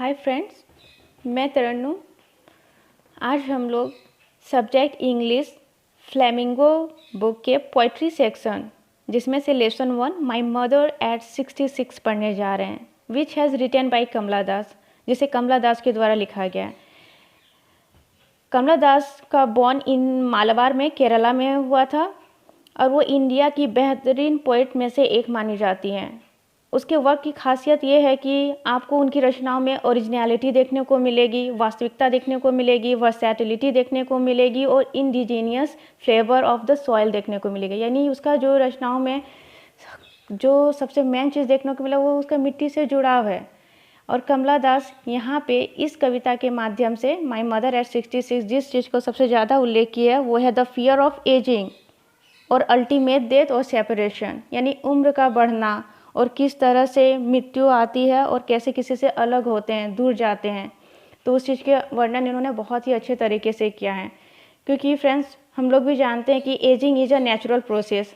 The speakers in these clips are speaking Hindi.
हाय फ्रेंड्स, मैं तरन्नुम। आज हम लोग सब्जेक्ट इंग्लिश फ्लेमिंगो बुक के पोइट्री सेक्शन जिसमें से लेसन 1 माई मदर एट 66 पढ़ने जा रहे हैं, विच हैज़ रिटन बाई कमला दास, जिसे कमला दास के द्वारा लिखा गया है। कमला दास का बॉर्न इन मालाबार में केरला में हुआ था और वो इंडिया की बेहतरीन पोइट में से एक मानी जाती हैं। उसके वर्क की खासियत ये है कि आपको उनकी रचनाओं में ओरिजिनलिटी देखने को मिलेगी, वास्तविकता देखने को मिलेगी, वर्सैटिलिटी देखने को मिलेगी और indigenous flavour of the soil देखने को मिलेगी। यानी उसका जो रचनाओं में जो सबसे मेन चीज़ देखने को मिला वो उसका मिट्टी से जुड़ाव है। और कमला दास यहाँ पे इस कविता के माध्यम से माई मदर एट 66 जिस चीज़ को सबसे ज़्यादा उल्लेख किया है वो है द फियर ऑफ एजिंग और अल्टीमेट डेथ और सेपरेशन, यानी उम्र का बढ़ना और किस तरह से मृत्यु आती है और कैसे किसी से अलग होते हैं, दूर जाते हैं। तो उस चीज़ के वर्णन इन्होंने बहुत ही अच्छे तरीके से किया है। क्योंकि फ्रेंड्स, हम लोग भी जानते हैं कि ageing is a natural process,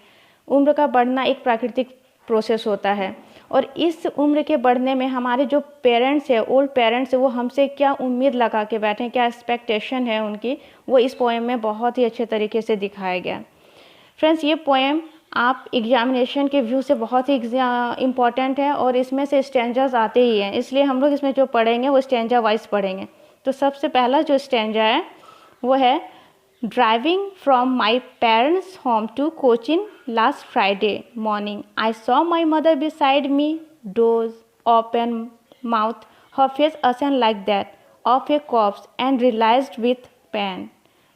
उम्र का बढ़ना एक प्राकृतिक प्रोसेस होता है। और इस उम्र के बढ़ने में हमारे जो पेरेंट्स हैं, ओल्ड पेरेंट्स हैं, वो हमसे क्या उम्मीद लगा के बैठे हैं, क्या एक्सपेक्टेशन है उनकी, वो इस पोएम में बहुत ही अच्छे तरीके से दिखाया गया। फ्रेंड्स, ये पोएम आप एग्जामिनेशन के व्यू से बहुत ही इम्पॉर्टेंट है और इसमें से स्टैंजास आते ही हैं, इसलिए हम लोग इसमें जो पढ़ेंगे वो स्टैंजा वाइज पढ़ेंगे। तो सबसे पहला जो स्टैंजा है वो है driving from my parents home to Cochin last Friday morning I saw my mother beside me, doze open mouth, her face ashen like that of a corpse and realised with pain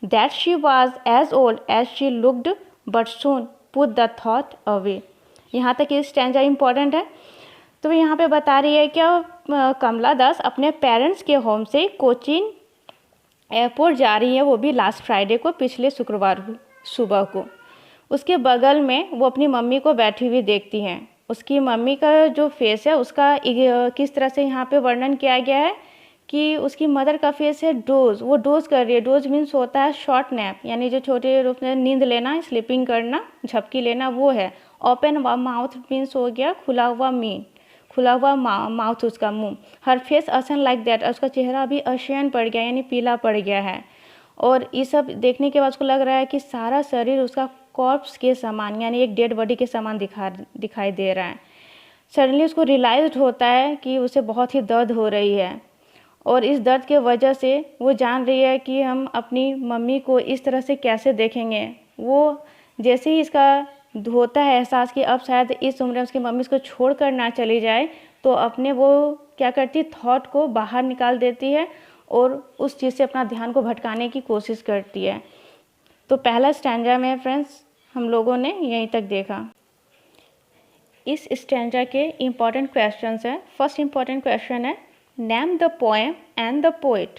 that she was as old as she looked but soon put the thought away। यहाँ तक ये स्टैंजा इम्पॉर्टेंट है। तो यहाँ पे बता रही है क्या कमला दास अपने पेरेंट्स के होम से कोचीन एयरपोर्ट जा रही है, वो भी लास्ट फ्राइडे को, पिछले शुक्रवार सुबह को। उसके बगल में वो अपनी मम्मी को बैठी हुई देखती हैं। उसकी मम्मी का जो फेस है उसका किस तरह से यहाँ पे वर्णन किया गया है कि उसकी मदर का फेस है डोज, वो डोज कर रही है। डोज मीन्स होता है शॉर्ट नैप, यानी जो छोटे रूप में नींद लेना, स्लीपिंग करना, झपकी लेना, वो है। ओपन माउथ मीन्स हो गया खुला हुआ खुला हुआ माउथ, उसका मुंह। हर फेस असन लाइक दैट, उसका चेहरा भी अशयन पड़ गया, यानी पीला पड़ गया है। और ये सब देखने के बाद उसको लग रहा है कि सारा शरीर उसका कॉर्प्स के समान, यानी एक डेड बॉडी के समान दिखाई दे रहा है। सडनली उसको रियलाइज होता है कि उसे बहुत ही दर्द हो रही है और इस दर्द के वजह से वो जान रही है कि हम अपनी मम्मी को इस तरह से कैसे देखेंगे। वो जैसे ही इसका होता है एहसास कि अब शायद इस उम्र में उसकी मम्मी इसको छोड़ कर ना चली जाए, तो अपने वो क्या करती, थॉट को बाहर निकाल देती है और उस चीज़ से अपना ध्यान को भटकाने की कोशिश करती है। तो पहला स्टैंजा में फ्रेंड्स हम लोगों ने यहीं तक देखा। इस स्टैंजा के इम्पॉर्टेंट क्वेश्चंस हैं। फर्स्ट इम्पॉर्टेंट क्वेश्चन है name the poem and the poet.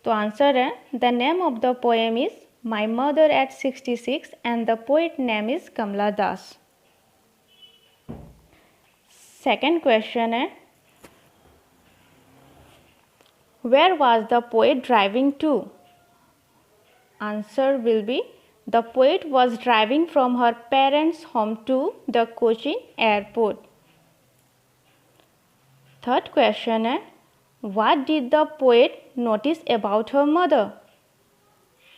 तो आंसर है the name of the poem is my mother at 66 and the poet name is Kamala Das. Second question है where was the poet driving to. Answer will be the poet was driving from her parents home to the Cochin airport. Third question है What did the poet notice about her mother?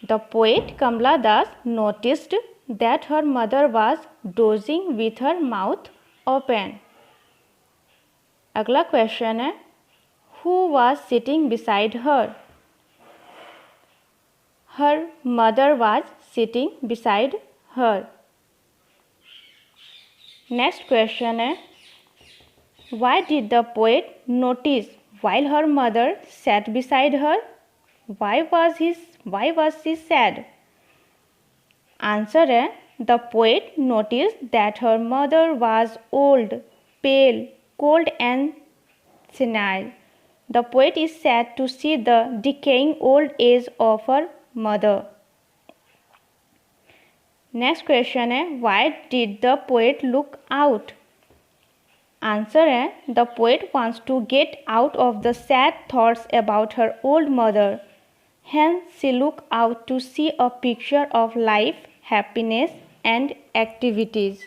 The poet Kamla Das noticed that her mother was dozing with her mouth open. अगला क्वेश्चन है Who was sitting beside her? Her mother was sitting beside her. Next question है Why did the poet notice while her mother sat beside her? Why was she sad? Answer है The poet noticed that her mother was old, pale, cold and senile. The poet is sad to see the decaying old age of her mother. Next question है Why did the poet look out? Answer है The poet wants to get out of the sad thoughts about her old mother. Hence she look out to see a picture of life, happiness and activities.